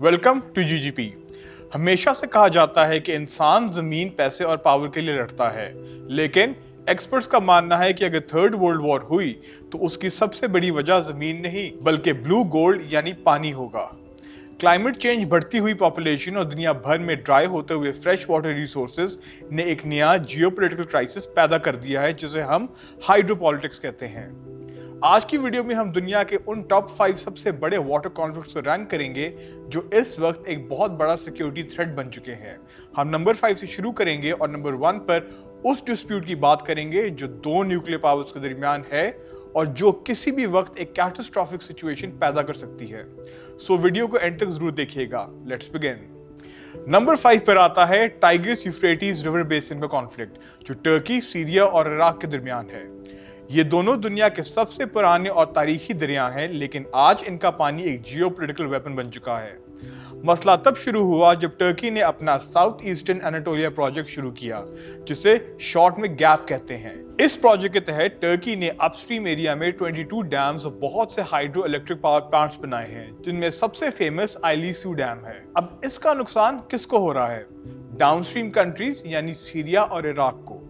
Welcome to GGP. हमेशा से कहा जाता है कि इंसान जमीन, पैसे और पावर के लिए लड़ता है, लेकिन एक्सपर्ट्स का मानना है कि अगर थर्ड वर्ल्ड वॉर हुई तो उसकी सबसे बड़ी वजह जमीन नहीं बल्कि ब्लू गोल्ड यानी पानी होगा। क्लाइमेट चेंज, बढ़ती हुई पॉपुलेशन और दुनिया भर में ड्राई होते हुए फ्रेश वाटर रिसोर्सेज ने एक नया जियोपॉलिटिकल क्राइसिस पैदा कर दिया है जिसे हम हाइड्रोपॉलिटिक्स कहते हैं। आज की वीडियो में हम दुनिया के उन टॉप 5 सबसे बड़े वाटर कॉन्फ्लिक्ट्स को रैंक करेंगे जो इस वक्त एक बहुत बड़ा सिक्योरिटी थ्रेट बन चुके हैं। हम नंबर 5 से शुरू करेंगे और नंबर 1 पर उस डिस्प्यूट की बात करेंगे जो दो न्यूक्लियर पावर्स के दरमियान है और जो किसी भी वक्त एक कैटास्ट्रॉफिक सिचुएशन पैदा कर सकती है। सो वीडियो को एंड तक जरूर देखिएगा। Let's begin. नंबर 5 पर आता है टाइग्रिस यूफ्रेटिस रिवर बेसिन का कॉन्फ्लिक्ट जो टर्की, सीरिया और इराक के दरमियान है। ये दोनों दुनिया के सबसे पुराने और तारीखी दरिया हैं, लेकिन आज इनका पानी एक जियोपॉलिटिकल वेपन बन चुका है। मसला तब शुरू हुआ जब टर्की ने अपना साउथ ईस्टर्न एनाटोलिया प्रोजेक्ट शुरू किया, जिसे शॉर्ट में गैप कहते हैं। इस प्रोजेक्ट के तहत टर्की ने अपस्ट्रीम एरिया में 22 डैम्स और बहुत से हाइड्रो इलेक्ट्रिक पावर प्लांट्स बनाए हैं, जिनमें सबसे फेमस आइलीसू डैम है। अब इसका नुकसान किसको हो रहा है? डाउनस्ट्रीम कंट्रीज यानी सीरिया और इराक को।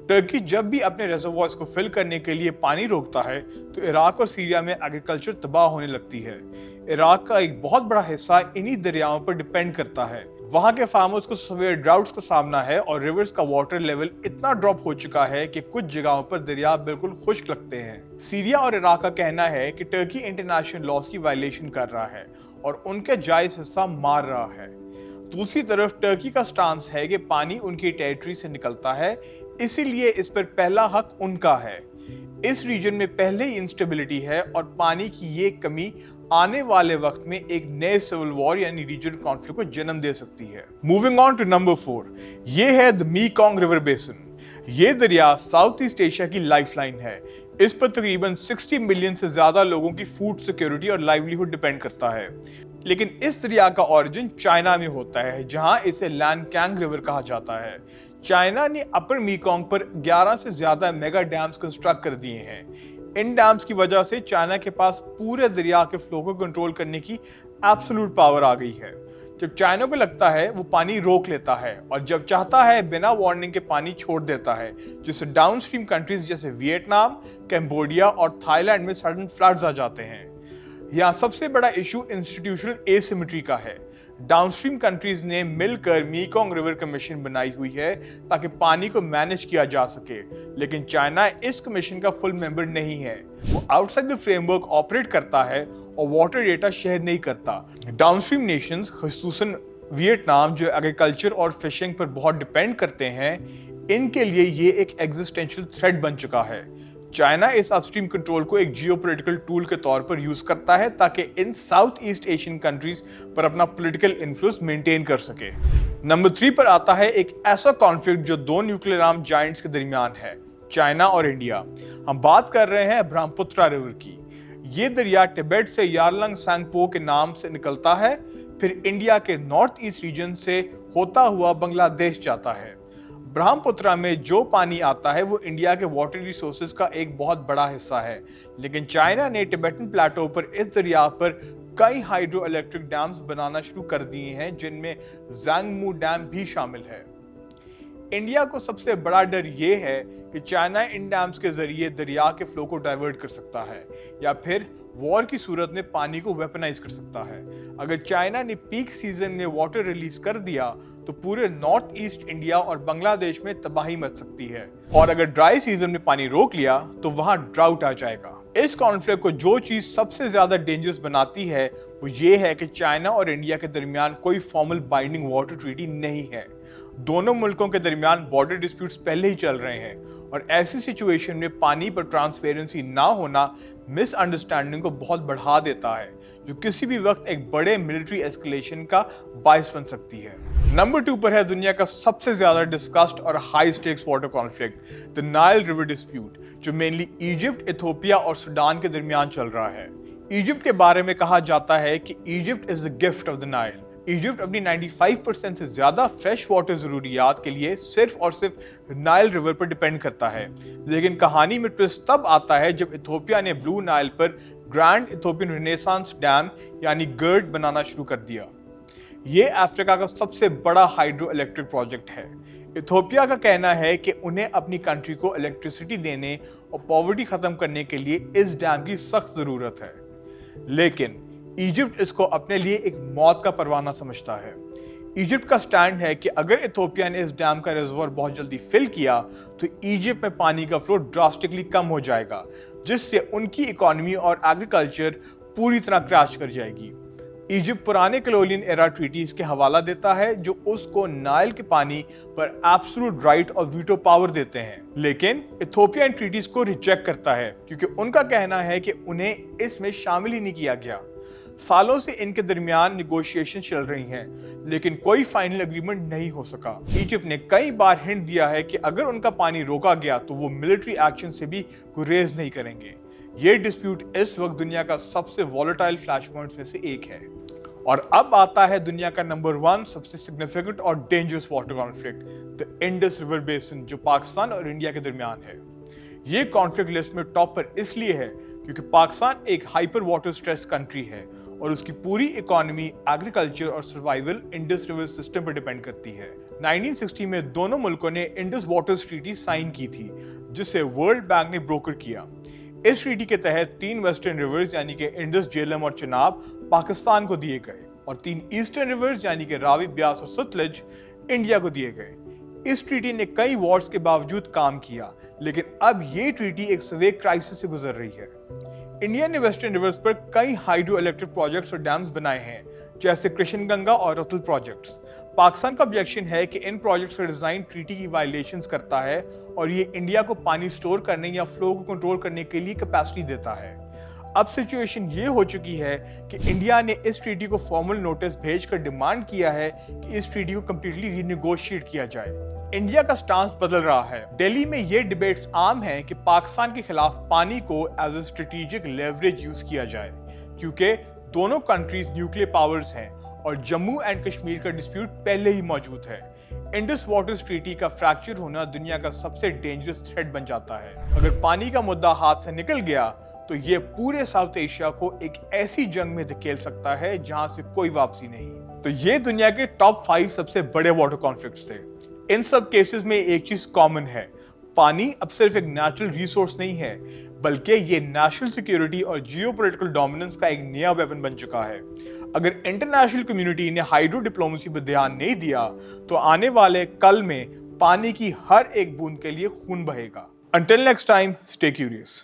टर्की जब भी अपने रिजर्वॉयर्स को फिल करने के लिए पानी रोकता है तो इराक और सीरिया में एग्रीकल्चर तबाह होने लगती है। इराक का एक बहुत बड़ा हिस्सा इन्हीं दरियाओं पर डिपेंड करता है। वहां के फार्मर्स को सीवियर ड्राउट्स का सामना है और रिवर्स का वाटर लेवल इतना ड्रॉप हो चुका है कि कुछ जगहों पर दरिया बिल्कुल खुश्क लगते हैं। सीरिया और इराक का कहना है कि टर्की इंटरनेशनल लॉज की वायलेशन कर रहा है और उनका जायज हिस्सा मार रहा है। दूसरी तरफ टर्की का स्टांस है कि पानी उनकी टेरिटरी से निकलता है, इसीलिए इस पर पहला हक उनका है। इस रीजन में पहले ही इंस्टेबिलिटी है और पानी की ये कमी आने वाले वक्त में एक नए सिविल वॉर यानी रीजनल कॉन्फ्लिक्ट को जन्म दे सकती है। मूविंग ऑन टू नंबर 4, ये है द मेकॉन्ग रिवर बेसिन। ये दरिया साउथ ईस्ट एशिया की लाइफलाइन है। इस पर तकरीबन 60 मिलियन से ज्यादा लोगों की फूड सिक्योरिटी और लाइवलीहुड डिपेंड करता है। लेकिन इस दरिया का ओरिजिन चाइना में होता है, जहां इसे लैनकैंग रिवर कहा जाता है। चाइना ने अपर मेकॉन्ग पर 11 से ज्यादा मेगा डैम्स कंस्ट्रक्ट कर दिए हैं। इन डैम्स की वजह से चाइना के पास पूरे दरिया के फ्लो को कंट्रोल करने की एब्सोल्यूट पावर आ गई है। जब चाइना को लगता है वो पानी रोक लेता है और जब चाहता है बिना वार्निंग के पानी छोड़ देता है, जिससे डाउनस्ट्रीम कंट्रीज जैसे वियतनाम, कैम्बोडिया और थाईलैंड में सडन फ्लड्स आ जाते हैं। यहाँ सबसे बड़ा इशू इंस्टीट्यूशनल एसिमेट्री का है। डाउनस्ट्रीम कंट्रीज ने मिलकर मेकॉन्ग रिवर कमीशन बनाई हुई है ताकि पानी को मैनेज किया जा सके, लेकिन चाइना इस कमीशन का फुल मेंबर नहीं है। वो आउटसाइड द फ्रेमवर्क ऑपरेट करता है और वाटर डेटा शेयर नहीं करता। डाउनस्ट्रीम नेशंस, खासतौन वियतनाम जो एग्रीकल्चर और फिशिंग पर बहुत डिपेंड करते हैं, इनके लिए ये एक एग्जिस्टेंशियल थ्रेट बन चुका है। चाइना इस अपस्ट्रीम कंट्रोल को एक जियोपॉलिटिकल टूल के तौर पर यूज करता है ताकि इन साउथ ईस्ट एशियन कंट्रीज पर अपना पॉलिटिकल इन्फ्लुएंस मेंटेन कर सके। नंबर 3 पर आता है एक ऐसा कॉन्फ्लिक्ट जो दो न्यूक्लियर आर्म जायंट्स के दरमियान है, चाइना और इंडिया। हम बात कर रहे हैं ब्रह्मपुत्रा रिवर की। ये दरिया तिब्बत से यारलंग सांगपो के नाम से निकलता है, फिर इंडिया के नॉर्थ ईस्ट रीजन से होता हुआ बांग्लादेश जाता है। ब्रह्मपुत्रा में जो पानी आता है वो इंडिया के वाटर रिसोर्सेज का एक बहुत बड़ा हिस्सा है, लेकिन चाइना ने तिब्बतन प्लेटो पर इस दरिया पर कई हाइड्रो इलेक्ट्रिक डैम्स बनाना शुरू कर दिए हैं, जिनमें ज़ांगमू डैम भी शामिल है। इंडिया को सबसे बड़ा डर ये है कि चाइना इन डैम्स के जरिए दरिया के फ्लो को डाइवर्ट कर सकता है या फिर वॉर की सूरत में पानी को वेपनाइज कर सकता है। अगर चाइना ने पीक सीजन में वाटर रिलीज कर दिया तो पूरे नॉर्थ ईस्ट इंडिया और बांग्लादेश में तबाही मच सकती है, और अगर ड्राई सीजन में पानी रोक लिया तो वहां ड्राउट आ जाएगा। इस कॉन्फ्लिक्ट को जो चीज सबसे ज्यादा डेंजरस बनाती है वो ये है कि चाइना और इंडिया के दरमियान कोई फॉर्मल बाइंडिंग वाटर ट्रीटी नहीं है। दोनों मुल्कों के दरमियान बॉर्डर डिस्प्यूट्स पहले ही चल रहे हैं और ऐसी सिचुएशन में पानी पर ट्रांसपेरेंसी ना होना मिसअंडरस्टैंडिंग को बहुत बढ़ा देता है, जो किसी भी वक्त एक बड़े मिलिट्री एस्केलेशन का बायस बन सकती है। नंबर 2 पर है दुनिया का सबसे ज्यादा डिस्कस्ड और high stakes water conflict, the Nile river dispute, जो मेनली इजिप्ट, इथियोपिया और सूडान के दरमियान चल रहा है। इजिप्ट के बारे में कहा जाता है कि Egypt is the gift of the Nile. Egypt अपनी 95% से ज्यादा फ्रेश वाटर जरूरियात के लिए सिर्फ और सिर्फ नाइल रिवर पर डिपेंड करता है, लेकिन कहानी में ट्विस्ट तब आता है जब इथियोपिया ने ब्लू नाइल पर ग्रैंड इथियोपियन रेनेसांस डैम यानी गर्ड बनाना शुरू कर दिया। ये अफ्रीका का सबसे बड़ा हाइड्रो इलेक्ट्रिक प्रोजेक्ट है। इथियोपिया का कहना है कि उन्हें अपनी कंट्री को इलेक्ट्रिसिटी देने और पॉवर्टी खत्म करने के लिए इस डैम की सख्त जरूरत है। लेकिन इजिप्ट इसको अपने लिए एक मौत का परवाना समझता है। इजिप्ट का स्टैंड है कि अगर इथियोपिया ने इस डैम का रिजर्वोयर बहुत जल्दी फिल किया तो इजिप्ट में पानी का फ्लो ड्रास्टिकली कम हो जाएगा, जिससे उनकी इकोनॉमी और एग्रीकल्चर पूरी तरह क्रैश कर जाएगी। इजिप्ट पुराने कलोनियल एरा ट्रीटीज के हवाला देता है जो उसको नाइल के पानी पर एब्सोल्यूट राइट और वीटो पावर देते हैं, लेकिन इथियोपिया इन ट्रीटीज को रिजेक्ट करता है क्योंकि उनका कहना है कि उन्हें इसमें शामिल ही नहीं किया गया। सालों से इनके दरमियान निगोशिएशन चल रही हैं, लेकिन कोई फाइनल एग्रीमेंट नहीं हो सका। इजिप्ट ने कई बार हिंट दिया है कि अगर उनका पानी रोका गया तो वो मिलिट्री एक्शन से भी गुरेज नहीं करेंगे। ये डिस्प्यूट इस वक्त दुनिया का सबसे वॉलेटाइल फ्लैश पॉइंट्स में से एक है। और अब आता है दुनिया का नंबर 1 सबसे सिग्निफिकेंट और dangerous water conflict, the Indus river basin, जो पाकिस्तान और इंडिया के दरमियान है। ये कॉन्फ्लिक्ट लिस्ट में टॉप पर इसलिए है क्योंकि पाकिस्तान एक हाइपर वाटर स्ट्रेस कंट्री है और उसकी पूरी इकोनॉमी एग्रीकल्चर और सर्वाइवल इंडस रिवर सिस्टम पर डिपेंड करती है। 1960 में दोनों मुल्कों ने इंडस वाटर ट्रीटी साइन की थी, जिसे वर्ल्ड बैंक ने ब्रोकर किया। इस ट्रीटी के तहत 3 वेस्टर्न रिवर्स यानी कि इंडस, झेलम और चिनाब पाकिस्तान को दिए गए और 3 ईस्टर्न रिवर्स यानी कि रावी, ब्यास और सतलज इंडिया को दिए गए। इस ट्रीटी ने कई वॉर्स के बावजूद काम किया, लेकिन अब ये ट्रीटी एक सवे क्राइसिस से गुजर रही है। इंडिया ने वेस्टर्न रिवर्स पर कई हाइड्रो इलेक्ट्रिक प्रोजेक्ट्स और डैम्स बनाए हैं, जैसे कृष्ण गंगा और रतल प्रोजेक्ट्स। पाकिस्तान का ऑब्जेक्शन है कि इन प्रोजेक्ट्स का डिजाइन ट्रीटी की वायलेशंस करता है और ये इंडिया को पानी स्टोर करने या फ्लो को कंट्रोल करने के लिए कैपेसिटी देता है। अब सिचुएशन ये हो चुकी है कि इंडिया ने इस ट्रीटी को फॉर्मल नोटिस भेजकर डिमांड किया है कि इस ट्रीटी को कंप्लीटली रीनेगोशिएट किया जाए। इंडिया का स्टांस बदल रहा है। दिल्ली में ये डिबेट्स आम हैं कि पाकिस्तान के खिलाफ पानी को as a strategic leverage use किया जाए, क्योंकि दोनों कंट्रीज न्यूक्लियर पावर्स हैं और जम्मू एंड कश्मीर का डिस्प्यूट पहले ही मौजूद है। इंडस वाटर्स ट्रीटी का फ्रैक्चर होना दुनिया का सबसे डेंजरस थ्रेट बन जाता है। अगर पानी का मुद्दा हाथ से निकल गया तो ये पूरे साउथ एशिया को एक ऐसी जंग में धकेल सकता है जहां से कोई वापसी नहीं। तो ये दुनिया के टॉप 5 सबसे बड़े वाटर कॉन्फ्लिक्ट्स थे। इन सब केसेस में एक चीज कॉमन है, पानी अब सिर्फ एक नेचुरल रिसोर्स नहीं है, बल्कि ये नेशनल सिक्योरिटी और जियोपॉलिटिकल डोमिनेंस का एक नया वेपन बन चुका है। अगर इंटरनेशनल कम्युनिटी ने हाइड्रो डिप्लोमेसी पर ध्यान नहीं दिया तो आने वाले कल में पानी की हर एक बूंद के लिए खून बहेगा। Until next time, stay curious.